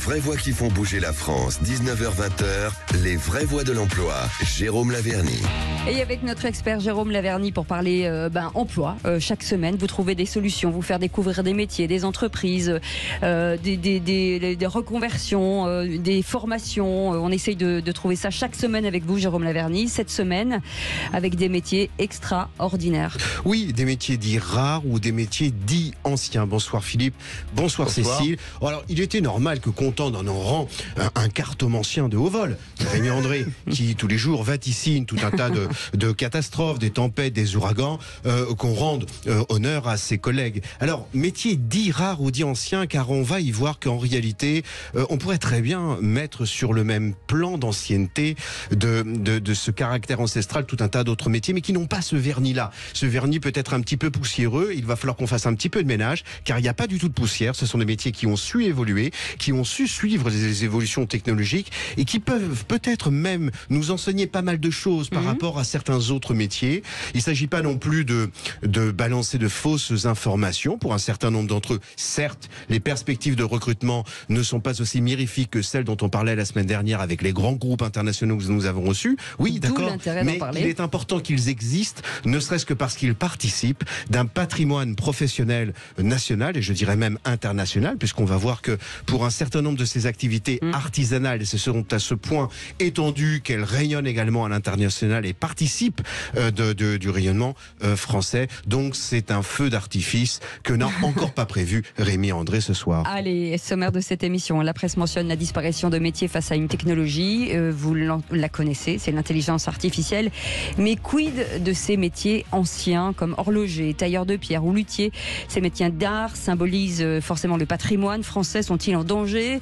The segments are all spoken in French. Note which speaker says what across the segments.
Speaker 1: vraies voix qui font bouger la France, 19h-20h, les vraies voix de l'emploi. Jérôme Laverny.
Speaker 2: Et avec notre expert Jérôme Laverny pour parler emploi. Chaque semaine, vous trouvez des solutions, vous faire découvrir des métiers, des entreprises, des reconversions, des formations. On essaye de trouver ça chaque semaine avec vous, Jérôme Laverny. Cette semaine, avec des métiers extraordinaires.
Speaker 3: Oui, des métiers dits rares ou des métiers dits anciens. Bonsoir Philippe, bonsoir. Cécile. Alors, il était normal que content d'en rang un cartomancien de haut vol, Rémi André, qui tous les jours vaticine tout un tas de catastrophes, des tempêtes, des ouragans, qu'on rende honneur à ses collègues. Alors, métier dit rare ou dit ancien, car on va y voir qu'en réalité, on pourrait très bien mettre sur le même plan d'ancienneté de ce caractère ancestral tout un tas d'autres métiers, mais qui n'ont pas ce vernis-là. Ce vernis peut être un petit peu poussiéreux, il va falloir qu'on fasse un petit peu de ménage, car il n'y a pas du tout de poussière. Ce sont des métiers qui ont su évoluer, qui ont su suivre les évolutions technologiques et qui peuvent peut-être même nous enseigner pas mal de choses par rapport à certains autres métiers. Il ne s'agit pas non plus de balancer de fausses informations pour un certain nombre d'entre eux. Certes, les perspectives de recrutement ne sont pas aussi mirifiques que celles dont on parlait la semaine dernière avec les grands groupes internationaux que nous avons reçus. Oui, d'accord, mais il est important qu'ils existent, ne serait-ce que parce qu'ils participent d'un patrimoine professionnel national et je dirais même international, puisqu'on va voir que pour un certain nombre de ces activités artisanales, ce seront à ce point étendues qu'elles rayonnent également à l'international et participent du rayonnement français. Donc c'est un feu d'artifice que n'a encore pas prévu Rémi André ce soir.
Speaker 2: Allez, sommaire de cette émission. La presse mentionne la disparition de métiers face à une technologie. Vous la connaissez, c'est l'intelligence artificielle. Mais quid de ces métiers anciens comme horloger, tailleur de pierre ou luthier? Ces métiers d'art symbolisent forcément le patrimoine français. Sont-ils en danger?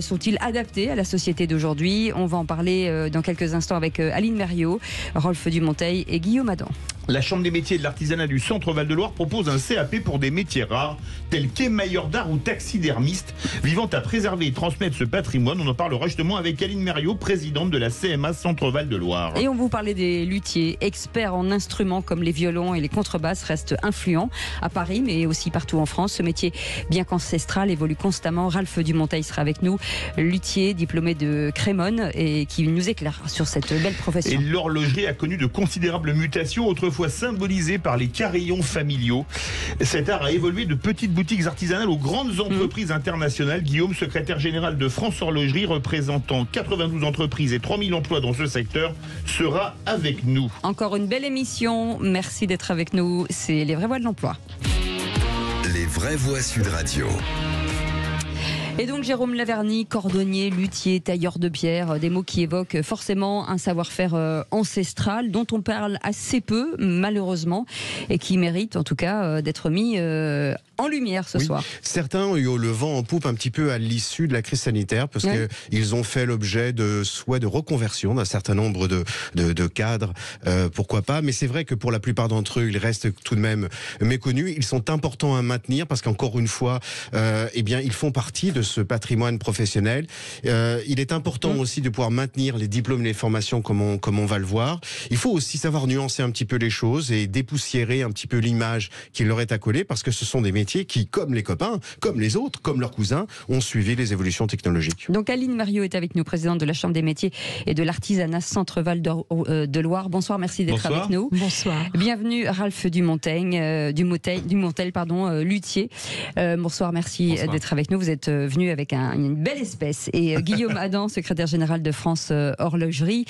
Speaker 2: Sont-ils adaptés à la société d'aujourd'hui? On va en parler dans quelques instants avec Aline Merriot, Rolf Dumonteil et Guillaume Adam.
Speaker 4: La Chambre des métiers et de l'artisanat du Centre Val-de-Loire propose un CAP pour des métiers rares, tels qu'émailleur d'art ou taxidermiste, vivant à préserver et transmettre ce patrimoine. On en parlera justement avec Aline Merriot, présidente de la CMA Centre Val-de-Loire.
Speaker 2: Et on vous parlait des luthiers, experts en instruments comme les violons et les contrebasses, restent influents à Paris, mais aussi partout en France. Ce métier, bien qu'ancestral, évolue constamment. Ralph Dumonteil sera avec nous, luthier, diplômé de Crémone, et qui nous éclaire sur cette belle profession.
Speaker 4: Et l'horlogerie a connu de considérables mutations, autrefois symbolisées par les carillons familiaux. Cet art a évolué de petites boutiques artisanales aux grandes entreprises internationales. Guillaume, secrétaire général de France Horlogerie, représentant 92 entreprises et 3000 emplois dans ce secteur, sera avec nous.
Speaker 2: Encore une belle émission. Merci d'être avec nous. C'est les vraies voix de l'emploi.
Speaker 1: Les vraies voix Sud Radio.
Speaker 2: Et donc Jérôme Laverny, cordonnier, luthier, tailleur de pierre, des mots qui évoquent forcément un savoir-faire ancestral dont on parle assez peu, malheureusement, et qui mérite en tout cas d'être mis en lumière ce soir.
Speaker 3: Certains ont eu le vent en poupe un petit peu à l'issue de la crise sanitaire parce qu'ils ont fait l'objet de souhaits de reconversion d'un certain nombre de cadres, pourquoi pas, mais c'est vrai que pour la plupart d'entre eux, ils restent tout de même méconnus. Ils sont importants à maintenir parce qu'encore une fois, ils font partie de ce patrimoine professionnel. Il est important aussi de pouvoir maintenir les diplômes et les formations comme on va le voir. Il faut aussi savoir nuancer un petit peu les choses et dépoussiérer un petit peu l'image qui leur est accolée parce que ce sont des métiers qui, comme les copains, comme les autres, comme leurs cousins, ont suivi les évolutions technologiques.
Speaker 2: Donc Aline Merriot est avec nous, présidente de la Chambre des métiers et de l'artisanat Centre Val-de-Loire. Bonsoir, merci d'être avec nous.
Speaker 5: Bonsoir.
Speaker 2: Bienvenue Ralph Dumonteil, luthier. Bonsoir, merci d'être avec nous. Vous êtes venu avec une belle espèce. Et Guillaume Adam, secrétaire général de France Horlogerie.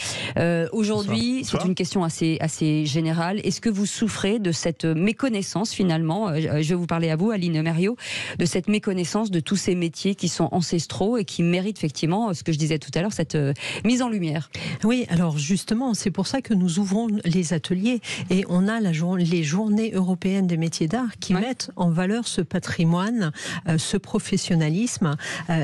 Speaker 2: Aujourd'hui, c'est une question assez générale. Est-ce que vous souffrez de cette méconnaissance finalement? Je vais vous parler à vous, Aline Merriot, de cette méconnaissance de tous ces métiers qui sont ancestraux et qui méritent effectivement, ce que je disais tout à l'heure, cette mise en lumière.
Speaker 5: Oui, alors justement, c'est pour ça que nous ouvrons les ateliers et on a les journées européennes des métiers d'art qui mettent en valeur ce patrimoine, ce professionnalisme,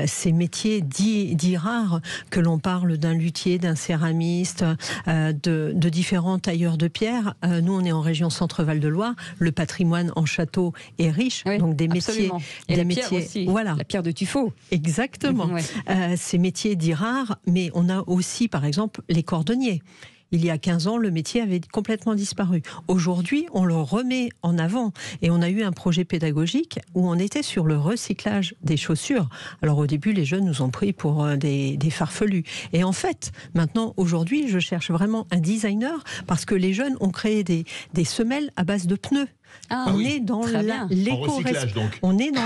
Speaker 5: ces métiers dits rares, que l'on parle d'un luthier, d'un céramiste, de différents tailleurs de pierre. Nous, on est en région Centre-Val de Loire, le patrimoine en château est riche, donc des métiers...
Speaker 2: Et la pierre aussi,
Speaker 5: voilà.
Speaker 2: La pierre de tuffeau.
Speaker 5: Exactement. Ces métiers dits rares, mais on a aussi, par exemple, les cordonniers il y a 15 ans, le métier avait complètement disparu. Aujourd'hui, on le remet en avant. Et on a eu un projet pédagogique où on était sur le recyclage des chaussures. Alors au début, les jeunes nous ont pris pour des farfelus. Et en fait, maintenant, aujourd'hui, je cherche vraiment un designer parce que les jeunes ont créé des semelles à base de pneus. On est dans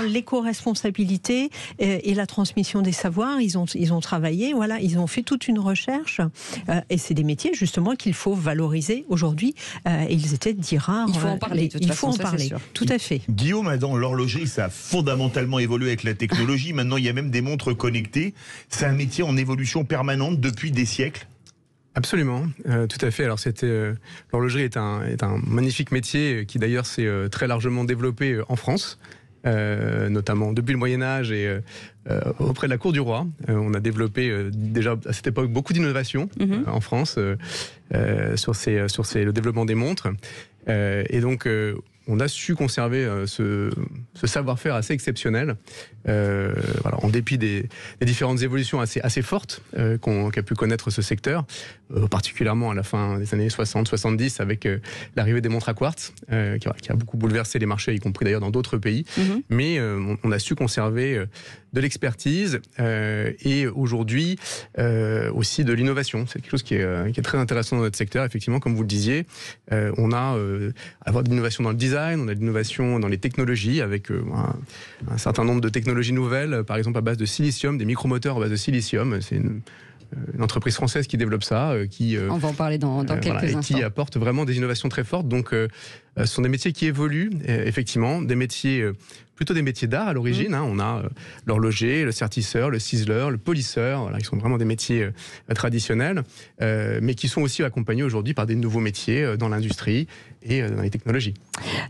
Speaker 5: l'éco-responsabilité et la transmission des savoirs. Ils ont travaillé, voilà, ils ont fait toute une recherche et c'est des métiers justement qu'il faut valoriser aujourd'hui. Ils étaient dits rares.
Speaker 2: Il faut en parler.
Speaker 5: Tout à fait.
Speaker 4: Guillaume, dans l'horlogerie, ça a fondamentalement évolué avec la technologie. Maintenant, il y a même des montres connectées. C'est un métier en évolution permanente depuis des siècles.
Speaker 6: Absolument, tout à fait. Alors l'horlogerie est un magnifique métier qui d'ailleurs s'est très largement développé en France, notamment depuis le Moyen-Âge et auprès de la cour du roi. On a développé déjà à cette époque beaucoup d'innovations en France sur le développement des montres. Et donc on a su conserver ce savoir-faire assez exceptionnel, voilà, en dépit des différentes évolutions assez fortes qu'a pu connaître ce secteur, particulièrement à la fin des années 60-70 avec l'arrivée des montres à quartz, qui a beaucoup bouleversé les marchés, y compris d'ailleurs dans d'autres pays. Mais on a su conserver de l'expertise et aujourd'hui aussi de l'innovation. C'est quelque chose qui est très intéressant dans notre secteur. Effectivement, comme vous le disiez, on a avoir de l'innovation dans le design, on a de l'innovation dans les technologies avec un certain nombre de technologies nouvelles, par exemple à base de silicium, des micromoteurs à base de silicium. C'est une entreprise française qui développe ça.
Speaker 2: On va en parler dans quelques instants.
Speaker 6: Et qui apporte vraiment des innovations très fortes. Donc, ce sont des métiers qui évoluent, effectivement, plutôt des métiers d'art à l'origine. On a l'horloger, le sertisseur, le ciseleur, le polisseur, voilà, qui sont vraiment des métiers traditionnels, mais qui sont aussi accompagnés aujourd'hui par des nouveaux métiers dans l'industrie et dans les technologies.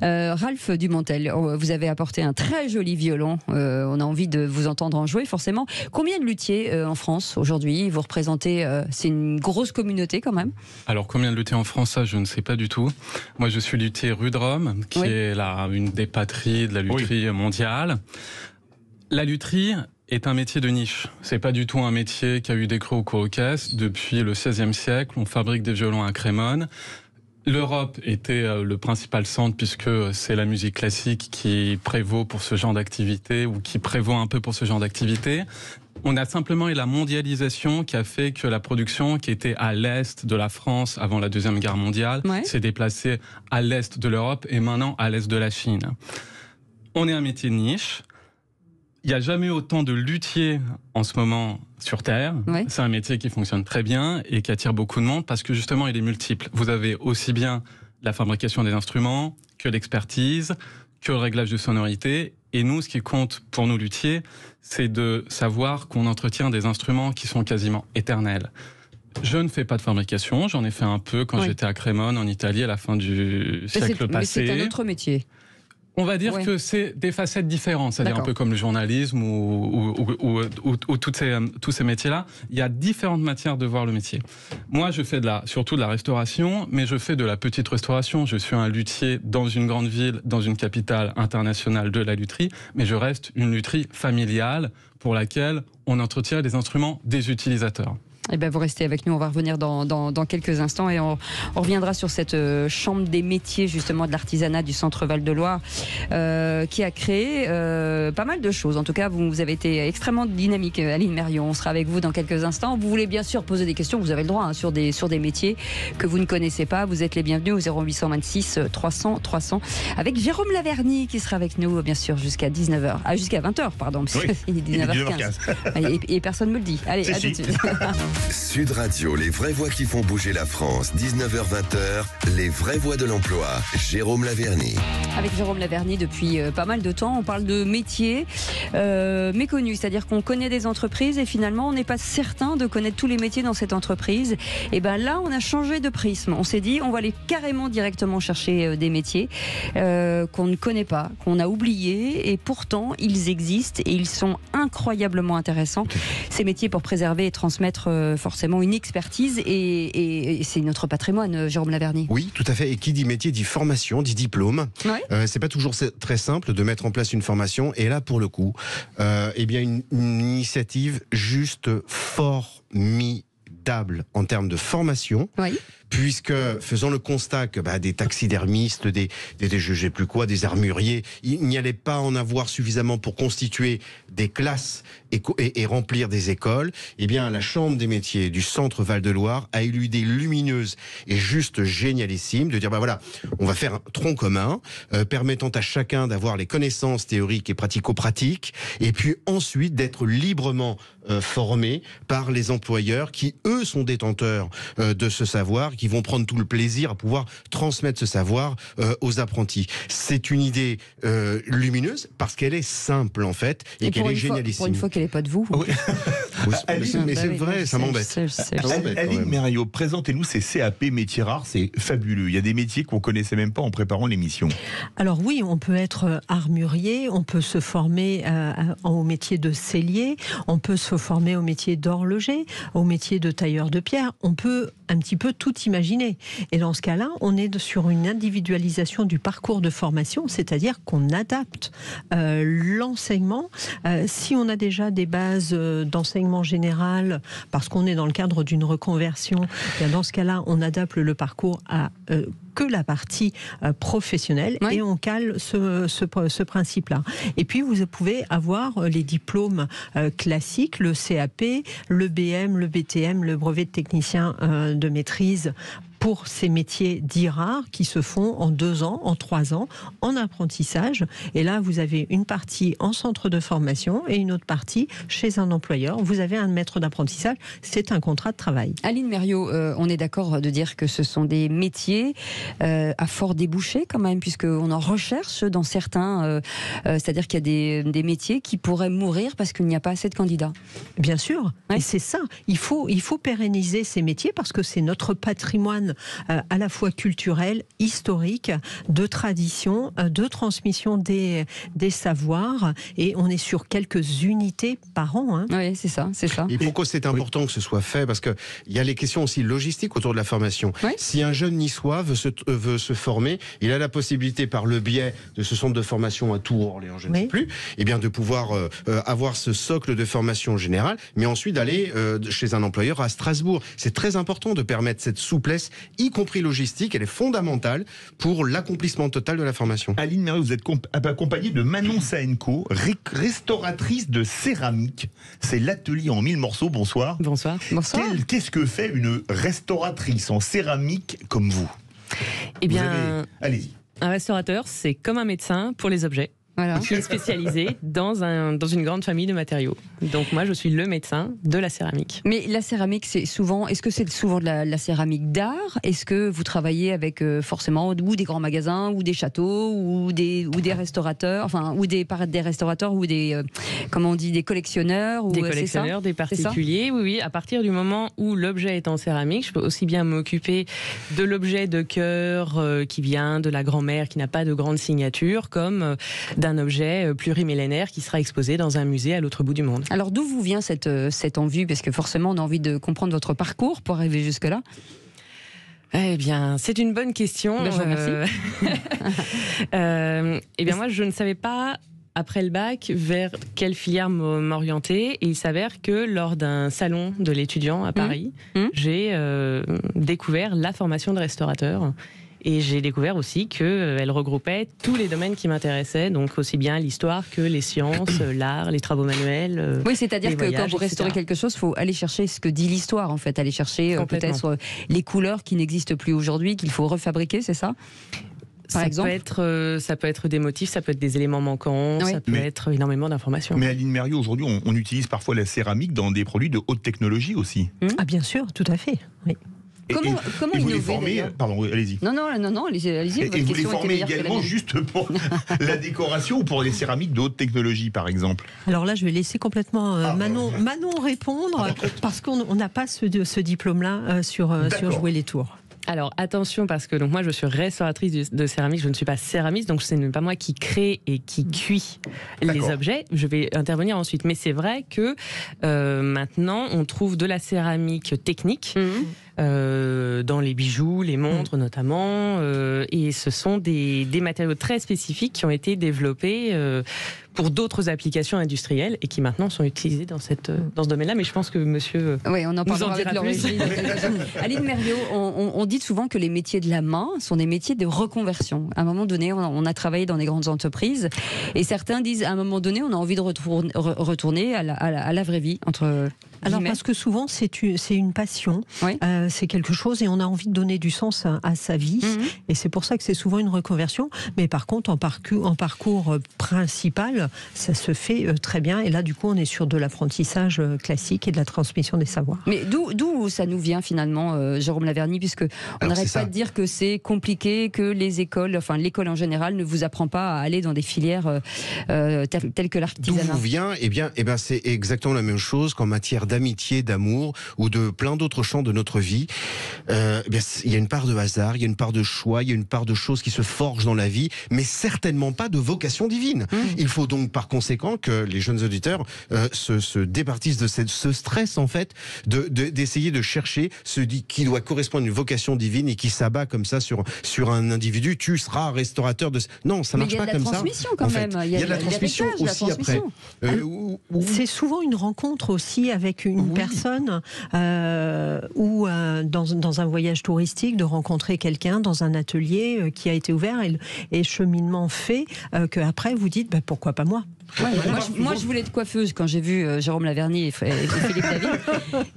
Speaker 2: Ralph Dumontel, vous avez apporté un très joli violon. On a envie de vous entendre en jouer, forcément. Combien de luthiers en France aujourd'hui? Vous représentez, c'est une grosse communauté quand même.
Speaker 7: Alors, combien de luthiers en France, ça, je ne sais pas du tout. Moi, je suis luthier rue de Rome, qui est une des patries de la lutherie mondiale. La lutherie est un métier de niche. C'est pas du tout un métier qui a eu des creux au Caucase. Depuis le XVIe siècle, on fabrique des violons à Crémone. L'Europe était le principal centre puisque c'est la musique classique qui prévaut pour ce genre d'activité ou qui prévaut un peu pour ce genre d'activité. On a simplement eu la mondialisation qui a fait que la production qui était à l'est de la France avant la Deuxième Guerre mondiale s'est déplacée à l'est de l'Europe et maintenant à l'est de la Chine. On est un métier de niche. Il n'y a jamais eu autant de luthiers en ce moment sur Terre. C'est un métier qui fonctionne très bien et qui attire beaucoup de monde parce que justement il est multiple. Vous avez aussi bien la fabrication des instruments que l'expertise, que le réglage de sonorité. Et nous, ce qui compte pour nous luthiers, c'est de savoir qu'on entretient des instruments qui sont quasiment éternels. Je ne fais pas de fabrication, j'en ai fait un peu quand j'étais à Crémone en Italie à la fin du siècle passé.
Speaker 2: Mais c'est un autre métier.
Speaker 7: On va dire que c'est des facettes différentes, c'est-à-dire un peu comme le journalisme ou tous ces métiers-là. Il y a différentes matières de voir le métier. Moi, je fais surtout de la restauration, mais je fais de la petite restauration. Je suis un luthier dans une grande ville, dans une capitale internationale de la lutherie, mais je reste une lutherie familiale pour laquelle on entretient des instruments des utilisateurs.
Speaker 2: Eh ben, vous restez avec nous, on va revenir dans quelques instants et on reviendra sur cette chambre des métiers justement de l'artisanat du Centre Val-de-Loire qui a créé pas mal de choses. En tout cas, vous avez été extrêmement dynamique, Aline Mérion. On sera avec vous dans quelques instants. Vous voulez bien sûr poser des questions, vous avez le droit sur des métiers que vous ne connaissez pas. Vous êtes les bienvenus au 0826 300 300 avec Jérôme Laverny qui sera avec nous bien sûr jusqu'à 19h. Ah, jusqu'à 20h, pardon, parce qu'il est 19h15. Et personne ne me le dit. Allez, à tout de suite.
Speaker 1: Sud Radio, les vraies voix qui font bouger la France, 19h-20h, les vraies voix de l'emploi, Jérôme Laverny.
Speaker 2: Avec Jérôme Laverny depuis pas mal de temps, on parle de métiers méconnus, c'est-à-dire qu'on connaît des entreprises et finalement on n'est pas certain de connaître tous les métiers dans cette entreprise. Et bien là, on a changé de prisme. On s'est dit, on va aller carrément directement chercher des métiers qu'on ne connaît pas, qu'on a oubliés et pourtant ils existent et ils sont incroyablement intéressants. Ces métiers pour préserver et transmettre forcément une expertise et c'est notre patrimoine, Jérôme Laverny.
Speaker 3: Oui, tout à fait. Et qui dit métier dit formation, dit diplôme. C'est pas toujours très simple de mettre en place une formation. Et là, pour le coup, eh bien une initiative juste formidable en termes de formation, puisque faisant le constat que des taxidermistes, des je sais plus quoi, des armuriers, il n'y allait pas en avoir suffisamment pour constituer des classes et remplir des écoles, eh bien la Chambre des métiers du Centre Val-de-Loire a eu l'idée lumineuse et juste génialissime de dire voilà, on va faire un tronc commun permettant à chacun d'avoir les connaissances théoriques et pratico-pratiques, et puis ensuite d'être librement formés par les employeurs qui, eux, sont détenteurs de ce savoir, qui vont prendre tout le plaisir à pouvoir transmettre ce savoir aux apprentis. C'est une idée lumineuse parce qu'elle est simple en fait et qu'elle est génialissime.
Speaker 2: Pour une fois qu'elle n'est pas de vous.
Speaker 4: Oui.
Speaker 3: Mais c'est vrai, ça m'embête.
Speaker 4: Aline Mériot, présentez-nous ces CAP métiers rares, c'est fabuleux. Il y a des métiers qu'on connaissait même pas en préparant l'émission.
Speaker 5: Alors oui, on peut être armurier, on peut se former au métier de sellier, on peut se former au métier d'horloger, au métier de tailleur de pierre. On peut un petit peu tout imaginer. Et dans ce cas-là, on est sur une individualisation du parcours de formation, c'est-à-dire qu'on adapte l'enseignement. Si on a déjà des bases d'enseignement général, parce qu'on est dans le cadre d'une reconversion, bien dans ce cas-là, on adapte le parcours à que la partie professionnelle, et on cale ce principe-là. Et puis vous pouvez avoir les diplômes classiques, le CAP, le BM, le BTM, le brevet de technicien de maîtrise, pour ces métiers dits rares qui se font en 2 ans, en 3 ans, en apprentissage. Et là, vous avez une partie en centre de formation et une autre partie chez un employeur. Vous avez un maître d'apprentissage, c'est un contrat de travail.
Speaker 2: Aline Mériot, on est d'accord de dire que ce sont des métiers à fort débouché quand même, puisqu'on en recherche dans certains, c'est-à-dire qu'il y a des métiers qui pourraient mourir parce qu'il n'y a pas assez de candidats.
Speaker 5: Bien sûr, et c'est ça. Il faut pérenniser ces métiers parce que c'est notre patrimoine à la fois culturel, historique, de tradition, de transmission des savoirs, et on est sur quelques unités par an.
Speaker 2: Oui, c'est ça.
Speaker 3: Et pourquoi c'est important que ce soit fait? Parce qu'il y a les questions aussi logistiques autour de la formation. Oui. Si un jeune niçois veut se former, il a la possibilité, par le biais de ce centre de formation à Tours, Orléans, je ne sais plus, de pouvoir avoir ce socle de formation générale, mais ensuite d'aller chez un employeur à Strasbourg. C'est très important de permettre cette souplesse, y compris logistique. Elle est fondamentale pour l'accomplissement total de la formation.
Speaker 4: Aline Mériot, vous êtes accompagnée de Manon Saenko, restauratrice de céramique. C'est l'atelier en 1000 morceaux. Bonsoir.
Speaker 8: Bonsoir.
Speaker 4: Qu'est-ce que fait une restauratrice en céramique comme vous?
Speaker 8: Eh bien,
Speaker 4: allez-y.
Speaker 8: Un restaurateur, c'est comme un médecin pour les objets.
Speaker 2: Voilà.
Speaker 8: Qui est spécialisé dans une grande famille de matériaux. Donc moi, je suis le médecin de la céramike.
Speaker 2: Mais la céramique, est-ce que c'est souvent de la céramique d'art? Est-ce que vous travaillez avec forcément ou des grands magasins, ou des châteaux, ou des restaurateurs, ou des restaurateurs, ou des des collectionneurs,
Speaker 8: des collectionneurs, des particuliers. Oui. À partir du moment où l'objet est en céramique, je peux aussi bien m'occuper de l'objet de cœur qui vient de la grand-mère, qui n'a pas de grande signature, comme d'un objet plurimillénaire qui sera exposé dans un musée à l'autre bout du monde.
Speaker 2: Alors d'où vous vient cette envie? Parce que forcément on a envie de comprendre votre parcours pour arriver jusque-là.
Speaker 8: Eh bien, c'est une bonne question.
Speaker 2: Je vous remercie.
Speaker 8: Moi, je ne savais pas, après le bac, vers quelle filière m'orienter. Et il s'avère que lors d'un salon de l'étudiant à Paris, j'ai découvert la formation de restaurateur. Et j'ai découvert aussi qu'elle regroupait tous les domaines qui m'intéressaient, donc aussi bien l'histoire que les sciences, l'art, les travaux manuels.
Speaker 2: Oui, c'est-à-dire que quand vous restaurez
Speaker 8: etc.
Speaker 2: quelque chose, il faut aller chercher ce que dit l'histoire, en fait. Aller chercher peut-être les couleurs qui n'existent plus aujourd'hui, qu'il faut refabriquer, c'est ça?
Speaker 8: Ça peut être des motifs, ça peut être des éléments manquants, ça peut être énormément d'informations.
Speaker 4: Mais Aline Mériot, aujourd'hui, on utilise parfois la céramique dans des produits de haute technologie aussi.
Speaker 5: Ah bien sûr, tout à fait, oui.
Speaker 2: Comment
Speaker 4: et vous
Speaker 2: innover,
Speaker 4: les formez, pardon, allez-y.
Speaker 2: Non, allez-y.
Speaker 4: Et vous les formez également juste pour la décoration ou pour les céramiques de haute technologie, par exemple?
Speaker 5: Alors là, je vais laisser complètement Manon répondre, parce qu'on n'a pas ce diplôme-là sur jouer les tours.
Speaker 8: Alors attention, parce que moi je suis restauratrice de céramique, je ne suis pas céramiste, donc ce n'est pas moi qui crée et qui cuit les objets, je vais intervenir ensuite. Mais c'est vrai que maintenant on trouve de la céramique technique dans les bijoux, les montres notamment, et ce sont des matériaux très spécifiques qui ont été développés pour d'autres applications industrielles et qui maintenant sont utilisées dans ce domaine-là. Mais je pense que monsieur
Speaker 2: oui, on en parlera avec l'origine. Aline Merriot, on dit souvent que les métiers de la main sont des métiers de reconversion. À un moment donné, on a travaillé dans des grandes entreprises et certains disent à un moment donné, on a envie de retourner à la vraie vie.
Speaker 5: Alors parce que souvent c'est une passion, oui. C'est quelque chose et on a envie de donner du sens à sa vie et c'est pour ça que c'est souvent une reconversion. Mais par contre en parcours principal, ça se fait très bien et là du coup on est sur de l'apprentissage classique et de la transmission des savoirs.
Speaker 2: Mais d'où ça nous vient finalement, Jérôme Laverny, puisque on n'arrête pas de dire que c'est compliqué, que les écoles, enfin l'école en général ne vous apprend pas à aller dans des filières telles que l'artisanat.
Speaker 3: D'où vous vient ? Eh bien c'est exactement la même chose qu'en matière d'amitié, d'amour ou de plein d'autres champs de notre vie. Il y a une part de hasard, il y a une part de choix, il y a une part de choses qui se forgent dans la vie, mais certainement pas de vocation divine. Il faut donc par conséquent que les jeunes auditeurs se départissent de ce stress en fait d'essayer de chercher ce qui doit correspondre à une vocation divine et qui s'abat comme ça sur un individu. Tu seras restaurateur de... Non, ça marche pas comme ça.
Speaker 2: Il y a de la transmission
Speaker 3: aussi après.
Speaker 5: C'est souvent une rencontre aussi avec une personne ou dans un voyage touristique de rencontrer quelqu'un dans un atelier qui a été ouvert et cheminement fait qu'après vous dites pourquoi pas moi.
Speaker 2: Ouais, moi, je voulais être coiffeuse quand j'ai vu Jérôme Laverny et Philippe David.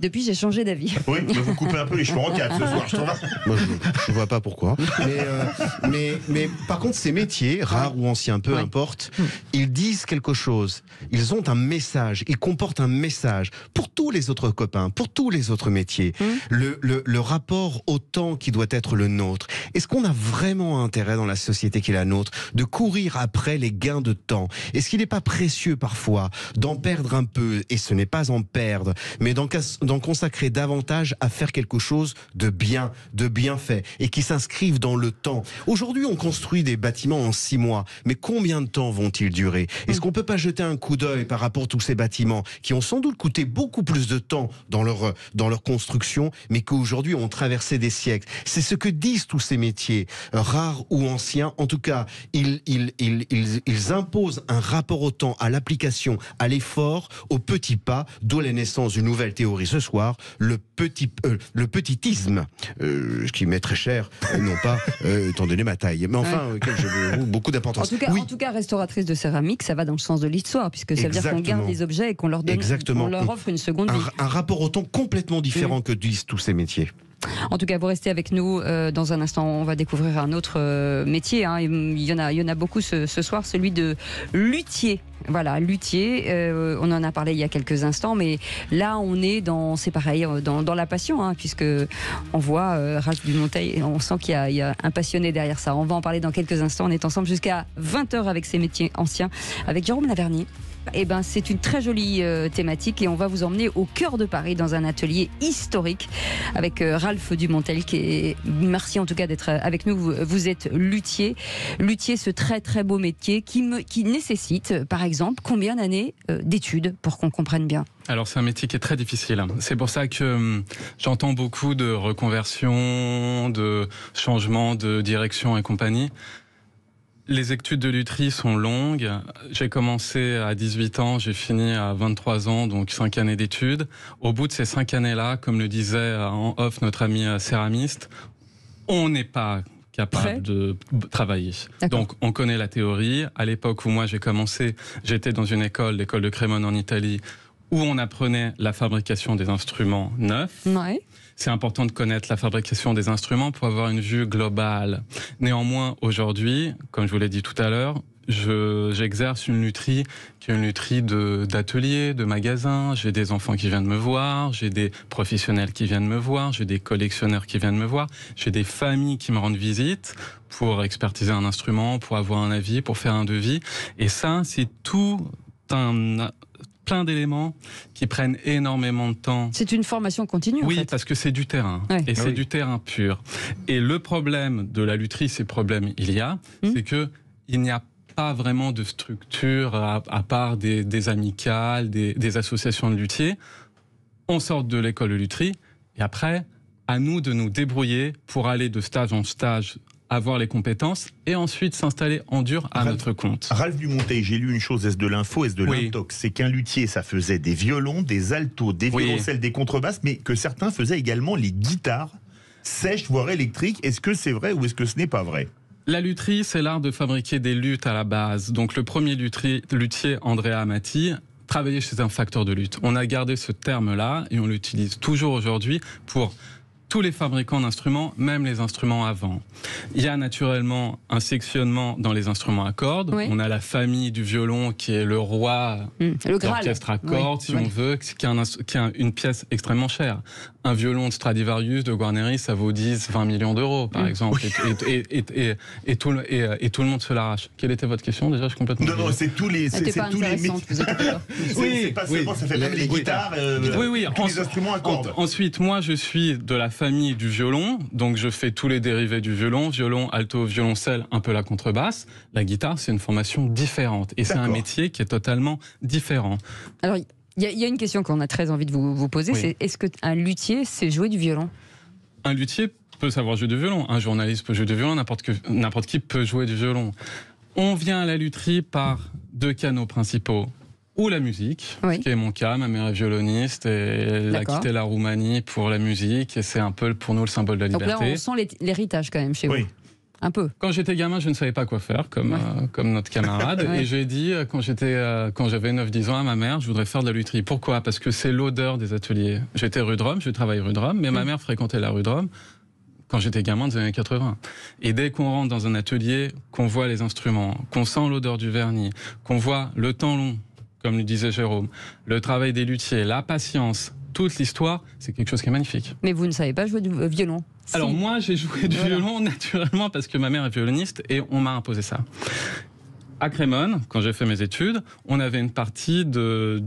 Speaker 2: Depuis, j'ai changé d'avis.
Speaker 4: Oui, mais vous coupez un peu les cheveux en quatre ce soir, je trouve.
Speaker 3: Moi, je vois pas pourquoi. Mais par contre, ces métiers, rares ou anciens, peu importe, ils disent quelque chose. Ils ont un message. Ils comportent un message pour tous les autres copains, pour tous les autres métiers. Le rapport au temps qui doit être le nôtre. Est-ce qu'on a vraiment intérêt dans la société qui est la nôtre de courir après les gains de temps? Est-ce qu'il n'est pas précieux parfois d'en perdre un peu, et ce n'est pas en perdre, mais d'en consacrer davantage à faire quelque chose de bien fait, et qui s'inscrive dans le temps. Aujourd'hui, on construit des bâtiments en 6 mois, mais combien de temps vont-ils durer? Est-ce qu'on peut pas jeter un coup d'œil par rapport à tous ces bâtiments qui ont sans doute coûté beaucoup plus de temps dans leur construction, mais qu'aujourd'hui ont traversé des siècles? C'est ce que disent tous ces métiers, rares ou anciens. En tout cas, ils imposent un rapport au temps, à l'application, à l'effort, au petit pas, d'où la naissance d'une nouvelle théorie ce soir, le petitisme, qui m'est très cher, non pas étant donné ma taille, mais enfin, j'ai beaucoup d'importance.
Speaker 2: En tout cas, restauratrice de céramique, ça va dans le sens de l'histoire, puisque ça veut dire qu'on garde les objets et qu'on leur donne, on leur offre une seconde vie.
Speaker 3: Un rapport au temps complètement différent que disent tous ces métiers.
Speaker 2: En tout cas, vous restez avec nous. Dans un instant, on va découvrir un autre métier. Il y en a beaucoup ce soir, celui de luthier. Voilà, luthier. On en a parlé il y a quelques instants, mais là, c'est pareil, dans la passion, puisque on voit Ralph Dumonteil, on sent qu'il y a un passionné derrière ça. On va en parler dans quelques instants. On est ensemble jusqu'à 20h avec ces métiers anciens, avec Jérôme Laverny. C'est une très jolie thématique et on va vous emmener au cœur de Paris dans un atelier historique avec Ralph Dumonteil merci en tout cas d'être avec nous. Vous êtes luthier, ce très très beau métier qui nécessite par exemple combien d'années d'études pour qu'on comprenne bien?
Speaker 7: Alors c'est un métier qui est très difficile. C'est pour ça que j'entends beaucoup de reconversion, de changement de direction et compagnie. Les études de lutherie sont longues. J'ai commencé à 18 ans, j'ai fini à 23 ans, donc 5 années d'études. Au bout de ces 5 années-là, comme le disait en off notre ami céramiste, on n'est pas capable de travailler. Donc on connaît la théorie. À l'époque où moi j'ai commencé, j'étais dans une l'école de Crémone en Italie, où on apprenait la fabrication des instruments neufs.
Speaker 2: Ouais.
Speaker 7: C'est important de connaître la fabrication des instruments pour avoir une vue globale. Néanmoins, aujourd'hui, comme je vous l'ai dit tout à l'heure, j'exerce une lutherie qui est une lutherie d'atelier, de magasin. J'ai des enfants qui viennent me voir, j'ai des professionnels qui viennent me voir, j'ai des collectionneurs qui viennent me voir, j'ai des familles qui me rendent visite pour expertiser un instrument, pour avoir un avis, pour faire un devis. Et ça, c'est plein d'éléments qui prennent énormément de temps.
Speaker 2: C'est une formation continue,
Speaker 7: oui,
Speaker 2: en fait.
Speaker 7: Parce que c'est du terrain.
Speaker 2: Ouais.
Speaker 7: Et c'est du terrain pur. Et le problème de la lutherie, c'est que il n'y a pas vraiment de structure à part des amicales, des associations de luthiers. On sort de l'école de lutherie et après, À nous de nous débrouiller pour aller de stage en stage, avoir les compétences et ensuite s'installer en dur à notre compte.
Speaker 4: Ralph Dumonteil, j'ai lu une chose, est-ce de l'info, est-ce de l'intox? C'est qu'un luthier, ça faisait des violons, des altos, des violoncelles, des contrebasses, mais que certains faisaient également les guitares sèches, voire électriques. Est-ce que c'est vrai ou est-ce que ce n'est pas vrai?
Speaker 7: La lutherie, c'est l'art de fabriquer des luths à la base. Donc le premier luthier, Andrea Amati, travaillait chez un facteur de luth. On a gardé ce terme-là et on l'utilise toujours aujourd'hui pour tous les fabricants d'instruments, même les instruments avant. Il y a naturellement un sectionnement dans les instruments à cordes. Oui. On a la famille du violon qui est le roi de l'orchestre à cordes, si on veut, qui a une pièce extrêmement chère. Un violon de Stradivarius, de Guarneri, ça vaut 10-20 millions d'euros, par exemple. Et tout le monde se l'arrache. Quelle était votre question déjà? Je suis complètement...
Speaker 4: Non, c'est tous les... C'est tous les c'est pas seulement, ça fait même les guitares, tous les instruments à cordes.
Speaker 7: Ensuite, moi, je suis de la famille du violon, donc je fais tous les dérivés du violon, violon, alto, violoncelle, un peu la contrebasse. La guitare, c'est une formation différente et c'est un métier qui est totalement différent.
Speaker 2: Alors, il y a une question qu'on a très envie de vous poser, c'est est-ce qu'un luthier sait jouer du violon?
Speaker 7: Un luthier peut savoir jouer du violon, un journaliste peut jouer du violon, n'importe qui peut jouer du violon. On vient à la lutherie par deux canaux principaux. Ou la musique, ce qui est mon cas. Ma mère est violoniste et elle a quitté la Roumanie pour la musique et c'est un peu pour nous le symbole de la liberté.
Speaker 2: Donc là, on sent l'héritage quand même chez vous. Un peu.
Speaker 7: Quand j'étais gamin, je ne savais pas quoi faire, comme notre camarade. Et j'ai dit, quand j'avais 9-10 ans à ma mère, je voudrais faire de la lutherie. Pourquoi? Parce que c'est l'odeur des ateliers. J'étais rue de Rome, je travaillais rue de Rome, mais ma mère fréquentait la rue de Rome quand j'étais gamin des années 80. Et dès qu'on rentre dans un atelier, qu'on voit les instruments, qu'on sent l'odeur du vernis, qu'on voit le temps long, comme le disait Jérôme, le travail des luthiers, la patience, toute l'histoire, c'est quelque chose qui est magnifique.
Speaker 2: Mais vous ne savez pas jouer du violon?
Speaker 7: Alors moi, j'ai joué du violon naturellement parce que ma mère est violoniste et on m'a imposé ça. À Crémone, quand j'ai fait mes études, on avait une partie des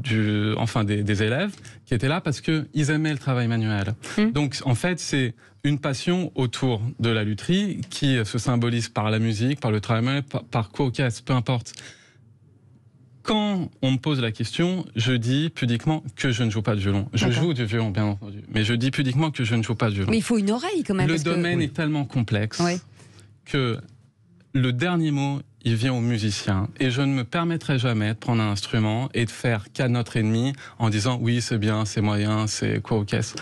Speaker 7: élèves qui étaient là parce qu'ils aimaient le travail manuel. Donc en fait, c'est une passion autour de la lutherie qui se symbolise par la musique, par le travail manuel, par quoi, peu importe. Quand on me pose la question, je dis pudiquement que je ne joue pas de violon. Je joue du violon, bien entendu, mais je dis pudiquement que je ne joue pas de violon.
Speaker 2: Mais il faut une oreille quand même.
Speaker 7: Le domaine est tellement complexe que le dernier mot, il vient aux musiciens. Et je ne me permettrai jamais de prendre un instrument et de faire qu'à notre ennemi en disant oui, c'est bien, c'est moyen, c'est quoi au caisse.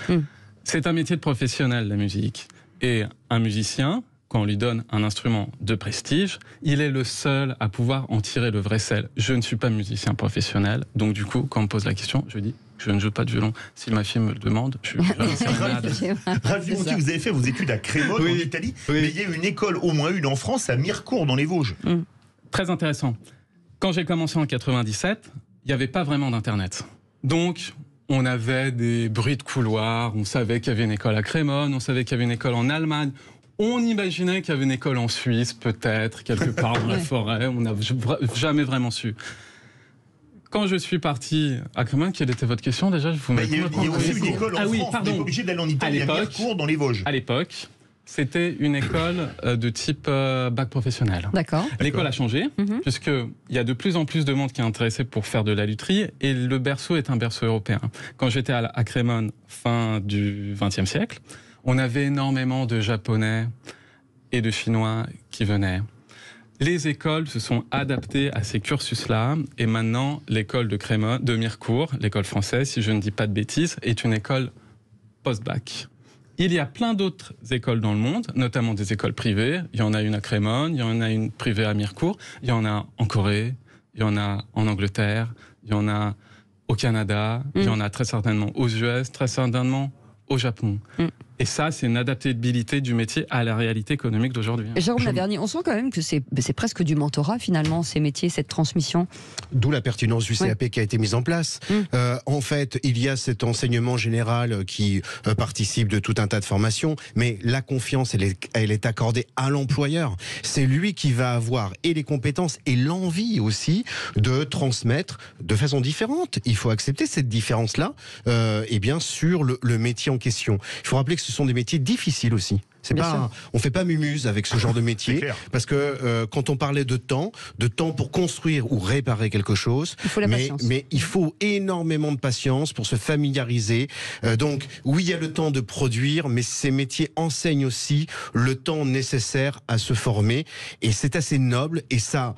Speaker 7: C'est un métier de professionnel, la musique. Et un musicien, quand on lui donne un instrument de prestige, il est le seul à pouvoir en tirer le vrai sel. Je ne suis pas musicien professionnel, donc du coup, quand on me pose la question, je dis que je ne joue pas de violon. Si ma fille me le demande, je suis malade.
Speaker 4: Ralph Dumonteil, vous avez fait vos études à Crémone, en Italie, mais il y a une école, au moins une en France, à Mirecourt, dans les Vosges.
Speaker 7: Très intéressant. Quand j'ai commencé en 97, il n'y avait pas vraiment d'Internet. Donc, on avait des bruits de couloir, on savait qu'il y avait une école à Crémone, on savait qu'il y avait une école en Allemagne. On imaginait qu'il y avait une école en Suisse, peut-être, quelque part dans la forêt. On n'a jamais vraiment su. Quand je suis parti à Crémone, quelle était votre question déjà?
Speaker 4: Il y a aussi une école en France. On est obligé d'aller en Italie, à Mirecourt, dans les Vosges.
Speaker 7: À l'époque, c'était une école de type bac professionnel.
Speaker 2: D'accord.
Speaker 7: L'école a changé, puisqu'il y a de plus en plus de monde qui est intéressé pour faire de la lutherie, et le berceau est un berceau européen. Quand j'étais à Crémone, fin du XXe siècle, on avait énormément de Japonais et de Chinois qui venaient. Les écoles se sont adaptées à ces cursus-là, et maintenant, l'école de Crémone, de Mirecourt, l'école française, si je ne dis pas de bêtises, est une école post-bac. Il y a plein d'autres écoles dans le monde, notamment des écoles privées. Il y en a une à Crémone, il y en a une privée à Mirecourt, il y en a en Corée, il y en a en Angleterre, il y en a au Canada, il y en a très certainement aux US, très certainement au Japon. Et ça, c'est une adaptabilité du métier à la réalité économique d'aujourd'hui.
Speaker 2: Jérôme Laverny, on sent quand même que c'est presque du mentorat finalement, ces métiers, cette transmission.
Speaker 3: D'où la pertinence du CAP qui a été mise en place. En fait, il y a cet enseignement général qui participe de tout un tas de formations, mais la confiance, elle est accordée à l'employeur. C'est lui qui va avoir et les compétences et l'envie aussi de transmettre de façon différente. Il faut accepter cette différence-là, et bien sur le métier en question. Il faut rappeler que ce sont des métiers difficiles aussi. On fait pas mumuse avec ce genre de métier, parce que quand on parlait de temps pour construire ou réparer quelque chose, mais il faut énormément de patience pour se familiariser. Donc oui, il y a le temps de produire, mais ces métiers enseignent aussi le temps nécessaire à se former, et c'est assez noble, et ça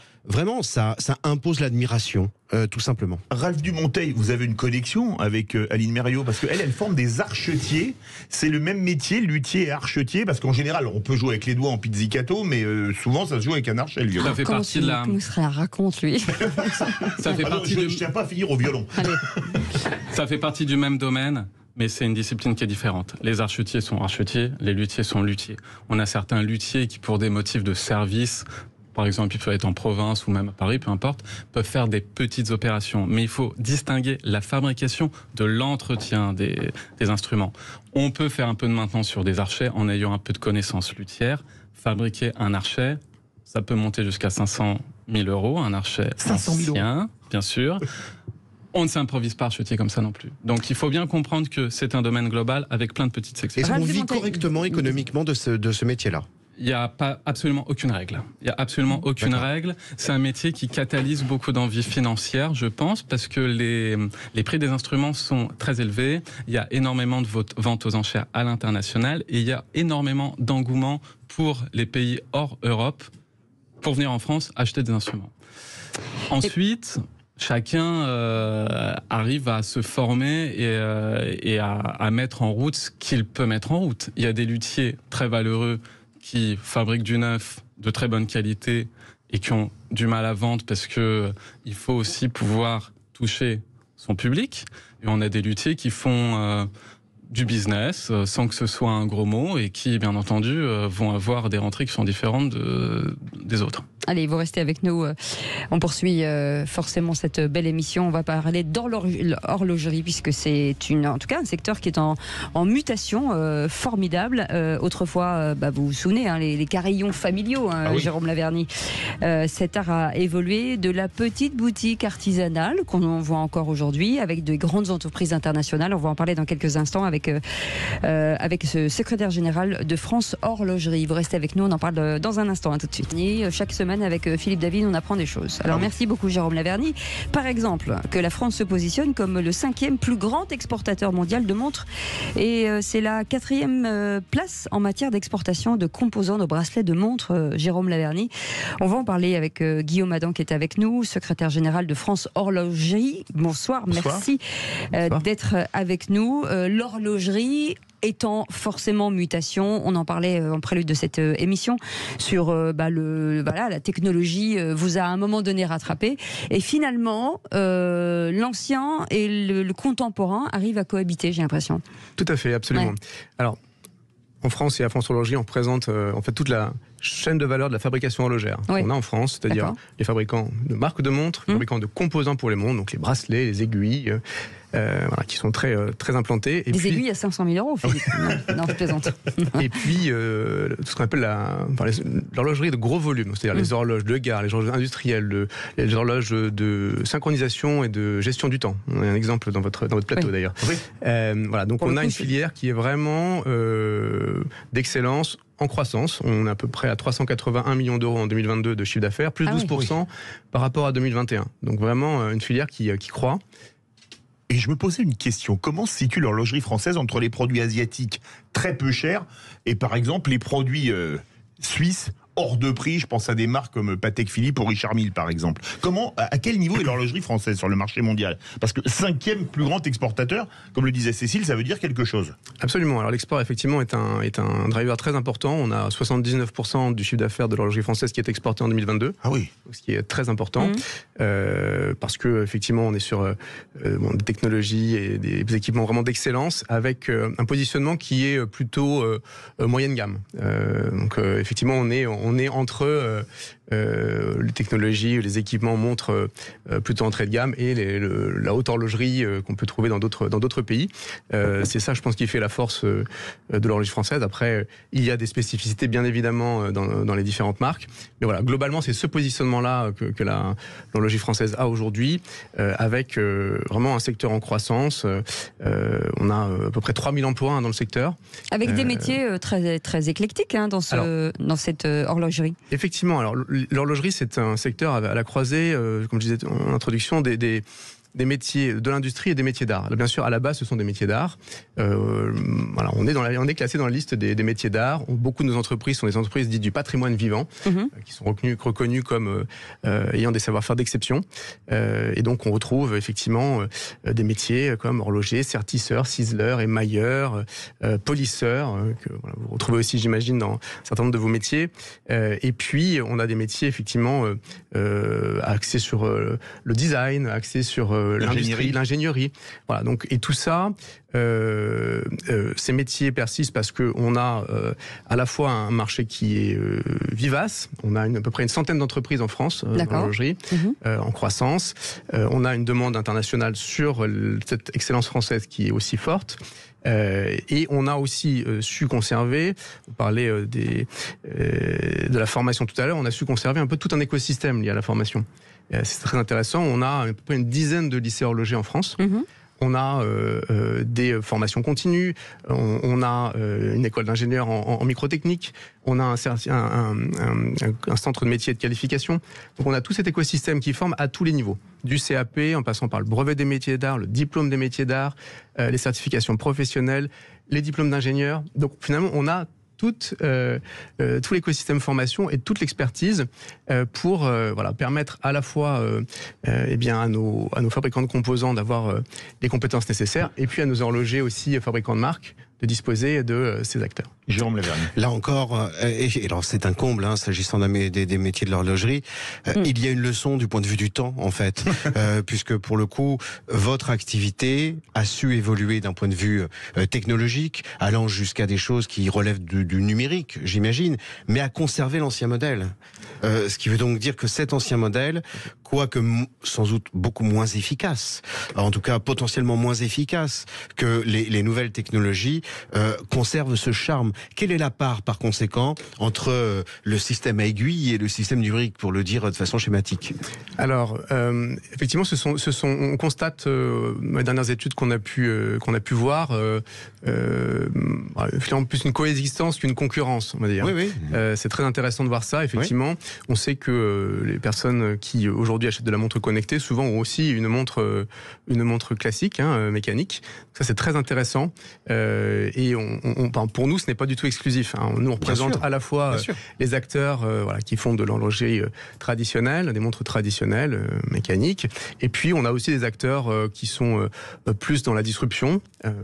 Speaker 3: impose l'admiration, tout simplement.
Speaker 4: Ralph Dumonteil, vous avez une connexion avec Aline Mériot, parce qu'elle forme des archetiers. C'est le même métier, luthier et archetier, parce qu'en général, on peut jouer avec les doigts en pizzicato, mais souvent, ça se joue avec un archet, le violon.
Speaker 7: Ça fait partie de la...
Speaker 2: Comment serait la raconte, lui?
Speaker 7: Ça fait partie
Speaker 4: je ne tiens pas à finir au violon.
Speaker 7: Ça fait partie du même domaine. Mais c'est une discipline qui est différente. Les archetiers sont archetiers, les luthiers sont luthiers. On a certains luthiers qui, pour des motifs de service, par exemple, il peut être en province ou même à Paris, peu importe, peuvent faire des petites opérations. Mais il faut distinguer la fabrication de l'entretien des instruments. On peut faire un peu de maintenance sur des archets en ayant un peu de connaissances luthières. Fabriquer un archet, ça peut monter jusqu'à 500 000 €, un archet
Speaker 4: 500 000
Speaker 7: ancien, bien sûr. On ne s'improvise pas archetier comme ça non plus. Donc il faut bien comprendre que c'est un domaine global avec plein de petites sections.
Speaker 3: Est-ce qu'on vit correctement économiquement de ce métier-là?
Speaker 7: Il n'y a absolument aucune règle. Il n'y a absolument aucune règle. C'est un métier qui catalyse beaucoup d'envie financière, je pense, parce que les prix des instruments sont très élevés. Il y a énormément de ventes aux enchères à l'international et il y a énormément d'engouement pour les pays hors Europe pour venir en France acheter des instruments. Ensuite, chacun arrive à se former et à mettre en route ce qu'il peut mettre en route. Il y a des luthiers très valeureux qui fabriquent du neuf de très bonne qualité et qui ont du mal à vendre parce que il faut aussi pouvoir toucher son public. Et on a des luthiers qui font du business sans que ce soit un gros mot et qui, bien entendu, vont avoir des rentrées qui sont différentes des autres.
Speaker 2: Allez, vous restez avec nous. On poursuit forcément cette belle émission. On va parler d'horlogerie puisque c'est en tout cas un secteur qui est en mutation formidable. Autrefois, vous vous souvenez, les carillons familiaux, Jérôme Laverny. Cet art a évolué de la petite boutique artisanale qu'on voit encore aujourd'hui avec de grandes entreprises internationales. On va en parler dans quelques instants avec ce secrétaire général de France Horlogerie. Vous restez avec nous, on en parle dans un instant, tout de suite. Et chaque semaine avec Philippe David, on apprend des choses. Alors merci beaucoup Jérôme Laverny. Par exemple, que la France se positionne comme le 5e plus grand exportateur mondial de montres et c'est la 4e place en matière d'exportation de composants de bracelets de montres, Jérôme Laverny. On va en parler avec Guillaume Adam qui est avec nous, secrétaire général de France Horlogerie. Bonsoir. Merci d'être avec nous. L'horlogerie étant forcément mutation, on en parlait en prélude de cette émission sur la technologie vous a à un moment donné rattrapé et finalement l'ancien et le contemporain arrivent à cohabiter, j'ai l'impression.
Speaker 6: Tout à fait, absolument. Ouais. Alors en France et à France Horlogerie, on représente en fait toute la chaîne de valeur de la fabrication horlogère. Oui. On a en France, c'est-à-dire les fabricants de marques de montres, les fabricants de composants pour les montres, donc les bracelets, les aiguilles, qui sont très implantés. Et
Speaker 2: des aiguilles à 500 000 €, Philippe. Non, je plaisante.
Speaker 6: Et puis, tout ce qu'on appelle l'horlogerie de gros volume, c'est-à-dire les horloges de gare, les horloges industrielles, les horloges de synchronisation et de gestion du temps. On a un exemple dans votre plateau d'ailleurs. Oui. Donc on a une filière qui est vraiment d'excellence, en croissance. On est à peu près à 381 millions € en 2022 de chiffre d'affaires, plus 12% par rapport à 2021. Donc vraiment une filière qui croît.
Speaker 4: Et je me posais une question. Comment se situe l'horlogerie française entre les produits asiatiques très peu chers et par exemple les produits suisses hors de prix? Je pense à des marques comme Patek Philippe ou Richard Mille par exemple. À quel niveau est l'horlogerie française sur le marché mondial? Parce que 5e plus grand exportateur, comme le disait Cécile, ça veut dire quelque chose.
Speaker 6: Absolument. Alors l'export effectivement est un driver très important. On a 79% du chiffre d'affaires de l'horlogerie française qui est exporté en 2022.
Speaker 4: Ah oui.
Speaker 6: Ce qui est très important parce que effectivement on est sur des technologies et des équipements vraiment d'excellence avec un positionnement qui est plutôt moyenne gamme. Donc effectivement on on est entre les technologies, les équipements montrent plutôt entrée de gamme et la haute horlogerie qu'on peut trouver dans d'autres pays. C'est ça, je pense, qui fait la force de l'horlogerie française. Après, il y a des spécificités, bien évidemment, dans les différentes marques. Mais voilà, globalement, c'est ce positionnement-là que l'horlogerie française a aujourd'hui, avec vraiment un secteur en croissance. On a à peu près 3000 emplois dans le secteur. Avec
Speaker 2: des métiers très, très éclectiques dans cette horlogerie.
Speaker 6: Effectivement, alors l'horlogerie, c'est un secteur à la croisée, comme je disais en introduction, des métiers de l'industrie et des métiers d'art. Bien sûr, à la base, ce sont des métiers d'art. Voilà, on est classé dans la liste des métiers d'art. Beaucoup de nos entreprises sont des entreprises dites du patrimoine vivant, qui sont reconnues comme ayant des savoir-faire d'exception. Et donc, on retrouve effectivement des métiers comme horloger, sertisseur, ciseleur, émailleur, polisseur, que vous retrouvez aussi, j'imagine, dans un certain nombre de vos métiers. Et puis, on a des métiers effectivement axés sur le design, axés sur l'industrie, l'ingénierie. Voilà, donc, et tout ça, ces métiers persistent parce qu'on a à la fois un marché qui est vivace. On a à peu près une centaine d'entreprises en France dans l'horlogerie, en croissance. On a une demande internationale sur cette excellence française qui est aussi forte. Et on a aussi su conserver, on parlait de la formation tout à l'heure, on a su conserver un peu tout un écosystème lié à la formation. C'est très intéressant. On a à peu près une dizaine de lycées horlogers en France. On a des formations continues, on a une école d'ingénieurs en microtechnique, on a un centre de métiers et de qualification. Donc on a tout cet écosystème qui forme à tous les niveaux, du CAP en passant par le brevet des métiers d'art, le diplôme des métiers d'art, les certifications professionnelles, les diplômes d'ingénieurs. Donc finalement on a tout l'écosystème formation et toute l'expertise pour permettre à la fois à nos fabricants de composants d'avoir les compétences nécessaires et puis à nos horlogers aussi, fabricants de marques, de disposer de ces acteurs.
Speaker 4: Jérôme Lavergne.
Speaker 3: Là encore, et alors c'est un comble, s'agissant des métiers de l'horlogerie, il y a une leçon du point de vue du temps, en fait, puisque pour le coup, votre activité a su évoluer d'un point de vue technologique, allant jusqu'à des choses qui relèvent du numérique, j'imagine, mais a conservé l'ancien modèle. Ce qui veut donc dire que cet ancien modèle, quoique sans doute beaucoup moins efficace, en tout cas potentiellement moins efficace que les nouvelles technologies, conserve ce charme. Quelle est la part, par conséquent, entre le système à aiguille et le système numérique, pour le dire de façon schématique?
Speaker 6: Alors, effectivement, on constate, dans les dernières études qu'on a pu voir, finalement plus une coexistence qu'une concurrence, on va dire.
Speaker 3: Oui.
Speaker 6: C'est très intéressant de voir ça, effectivement. Oui. On sait que les personnes qui aujourd'hui achètent de la montre connectée, souvent ont aussi une montre classique, mécanique. Ça, c'est très intéressant. Et pour nous, ce n'est pas du tout exclusif. Nous, on représente à la fois les acteurs qui font de l'horlogerie traditionnelle, des montres traditionnelles, mécaniques. Et puis, on a aussi des acteurs qui sont plus dans la disruption,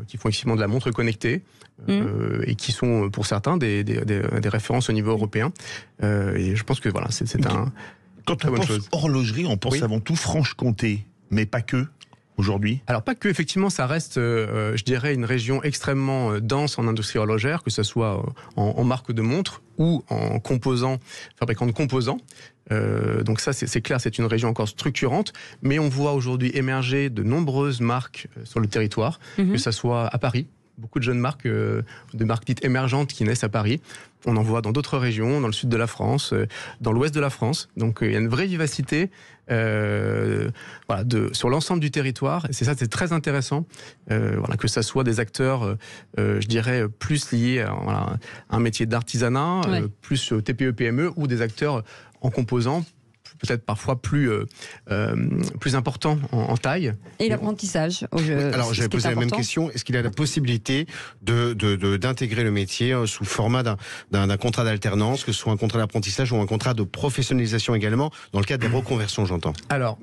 Speaker 6: qui font effectivement de la montre connectée. Et qui sont pour certains des références au niveau européen. Et je pense que c'est un...
Speaker 4: Quand on pense horlogerie, on pense avant tout Franche-Comté, mais pas que. Aujourd'hui ?
Speaker 6: Alors pas que, effectivement, ça reste, je dirais, une région extrêmement dense en industrie horlogère, que ce soit en marque de montre ou en fabricant de composants. Donc ça, c'est clair, c'est une région encore structurante, mais on voit aujourd'hui émerger de nombreuses marques sur le territoire, que ce soit à Paris. Beaucoup de jeunes marques, de marques dites émergentes qui naissent à Paris. On en voit dans d'autres régions, dans le sud de la France, dans l'ouest de la France. Donc il y a une vraie vivacité sur l'ensemble du territoire. Et c'est très intéressant, que ça soit des acteurs, je dirais, plus liés à un métier d'artisanat, plus TPE-PME, ou des acteurs en composants, peut-être parfois plus important en taille.
Speaker 2: Et l'apprentissage.
Speaker 3: Alors j'avais posé la même question. Est-ce qu'il y a la possibilité d'intégrer le métier sous format d'un contrat d'alternance, que ce soit un contrat d'apprentissage ou un contrat de professionnalisation également, dans le cadre des reconversions, j'entends?
Speaker 6: Alors...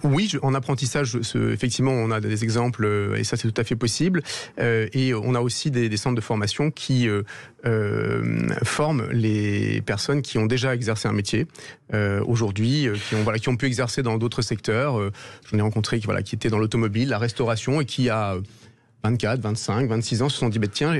Speaker 6: Oui, en apprentissage, effectivement, on a des exemples, et ça c'est tout à fait possible. Et on a aussi des centres de formation qui forment les personnes qui ont déjà exercé un métier aujourd'hui, qui ont pu exercer dans d'autres secteurs. J'en ai rencontré qui étaient dans l'automobile, la restauration, et qui 24, 25, 26 ans se sont dit tiens,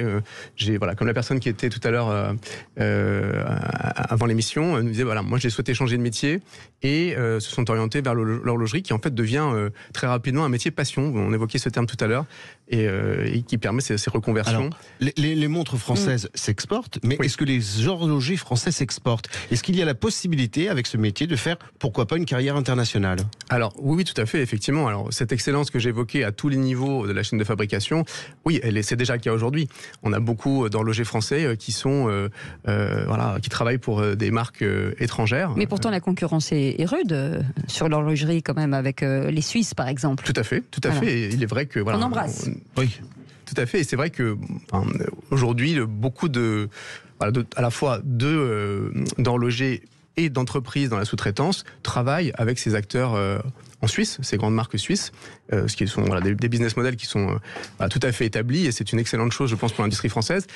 Speaker 6: comme la personne qui était tout à l'heure avant l'émission nous disait moi j'ai souhaité changer de métier et se sont orientés vers l'horlogerie qui en fait devient très rapidement un métier passion. On évoquait ce terme tout à l'heure et qui permet ces reconversions.
Speaker 3: Alors, les montres françaises s'exportent, mais est-ce que les horlogers français s'exportent? Est-ce qu'il y a la possibilité avec ce métier de faire pourquoi pas une carrière internationale?
Speaker 6: Alors oui, tout à fait, effectivement. Alors cette excellence que j'évoquais à tous les niveaux de la chaîne de fabrication, oui, c'est déjà le cas aujourd'hui. On a beaucoup d'horlogers français qui sont qui travaillent pour des marques étrangères.
Speaker 2: Mais pourtant la concurrence est rude sur l'horlogerie quand même avec les Suisses par exemple.
Speaker 6: Tout à fait. Et il est vrai que
Speaker 2: on embrasse.
Speaker 6: Oui. Tout à fait, et c'est vrai que aujourd'hui, beaucoup à la fois d'horlogers et d'entreprises dans la sous-traitance travaillent avec ces acteurs en Suisse, ces grandes marques suisses, ce qui sont des business models qui sont tout à fait établis, et c'est une excellente chose, je pense, pour l'industrie française.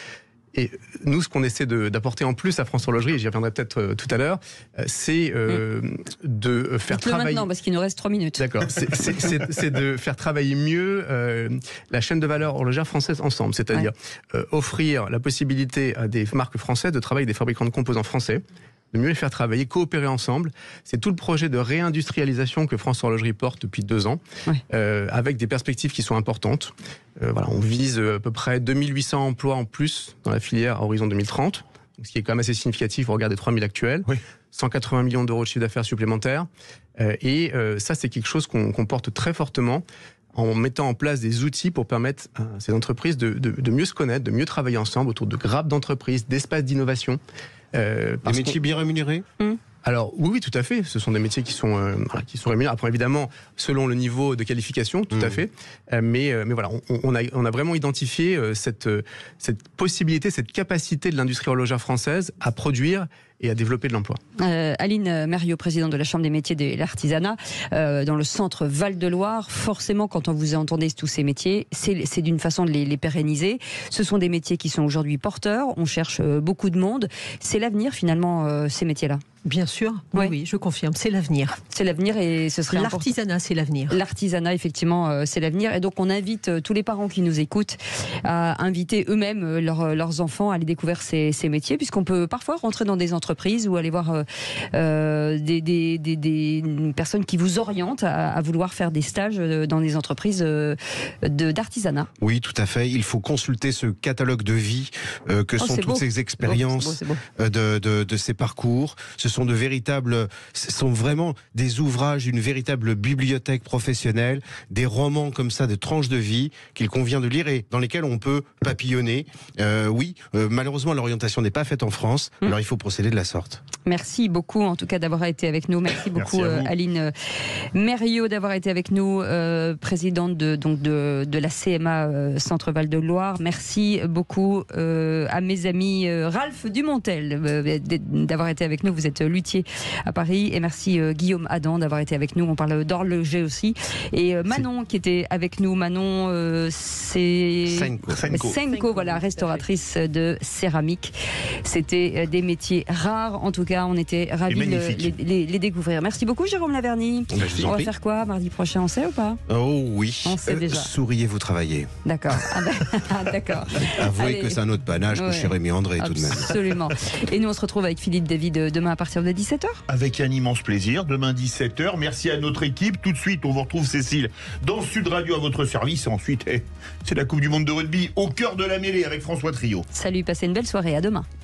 Speaker 6: Et nous, ce qu'on essaie d'apporter en plus à France Horlogerie, et j'y reviendrai peut-être tout à l'heure, c'est de faire travailler...
Speaker 2: maintenant, parce qu'il nous reste 3 minutes.
Speaker 6: D'accord. C'est de faire travailler mieux la chaîne de valeur horlogère française ensemble. C'est-à-dire offrir la possibilité à des marques françaises de travailler avec des fabricants de composants français, de mieux les faire travailler, coopérer ensemble. C'est tout le projet de réindustrialisation que France Horlogerie porte depuis 2 ans, avec des perspectives qui sont importantes. On vise à peu près 2800 emplois en plus dans la filière à horizon 2030, ce qui est quand même assez significatif au regard des 3000 actuels. 180 millions d'euros de chiffre d'affaires supplémentaire. Ça, c'est quelque chose qu'on porte très fortement en mettant en place des outils pour permettre à ces entreprises de mieux se connaître, de mieux travailler ensemble autour de grappes d'entreprise, d'espaces d'innovation.
Speaker 3: Des métiers bien rémunérés?
Speaker 6: Alors oui, tout à fait. Ce sont des métiers qui sont rémunérés. Après, évidemment, selon le niveau de qualification, tout à fait. Mais voilà, on a vraiment identifié cette possibilité, cette capacité de l'industrie horlogère française à produire et à développer de l'emploi.
Speaker 2: Aline Mériot, présidente de la Chambre des métiers de l'artisanat, dans le centre Val-de-Loire, forcément, quand on vous entendez tous ces métiers, c'est d'une façon de les pérenniser. Ce sont des métiers qui sont aujourd'hui porteurs, on cherche beaucoup de monde. C'est l'avenir, finalement, ces métiers-là.
Speaker 5: Bien sûr, oui, je confirme, c'est l'avenir.
Speaker 2: C'est l'avenir et ce serait
Speaker 5: l'artisanat, c'est l'avenir.
Speaker 2: L'artisanat, effectivement, c'est l'avenir. Et donc, on invite tous les parents qui nous écoutent à inviter eux-mêmes leurs enfants à aller découvrir ces métiers, puisqu'on peut parfois rentrer dans des entreprises ou aller voir des personnes qui vous orientent à vouloir faire des stages dans des entreprises d'artisanat.
Speaker 3: Oui, tout à fait. Il faut consulter ce catalogue de vie que sont toutes ces expériences de ces parcours. Ce sont vraiment des ouvrages, une véritable bibliothèque professionnelle, des romans comme ça, de tranches de vie qu'il convient de lire et dans lesquels on peut papillonner. Malheureusement, l'orientation n'est pas faite en France, alors il faut procéder de la sorte.
Speaker 2: Merci beaucoup, en tout cas, d'avoir été avec nous. Merci beaucoup, Aline Mériot, d'avoir été avec nous, présidente de la CMA Centre Val-de-Loire. Merci beaucoup à mes amis Ralph Dumontel d'avoir été avec nous. Vous êtes luthier à Paris. Et merci Guillaume Adam d'avoir été avec nous. On parle d'horloger aussi. Et Manon qui était avec nous. Manon, c'est Senko, voilà, restauratrice de céramique. C'était des métiers rares. En tout cas, on était ravis de les découvrir. Merci beaucoup, Jérôme Laverny. On va faire quoi mardi prochain, on sait ou pas?
Speaker 3: Oh oui.
Speaker 2: On sait déjà.
Speaker 3: Souriez, vous travaillez.
Speaker 2: D'accord. D'accord.
Speaker 3: Avouez que c'est un autre panache que chez Rémi André, tout de même.
Speaker 2: Absolument. Et nous, on se retrouve avec Philippe David demain à partir de 17h.
Speaker 4: Avec un immense plaisir. Demain 17h. Merci à notre équipe. Tout de suite, on vous retrouve Cécile dans Sud Radio à votre service. Et ensuite, c'est la Coupe du Monde de rugby au cœur de la mêlée avec François Trio.
Speaker 2: Salut, passez une belle soirée. À demain.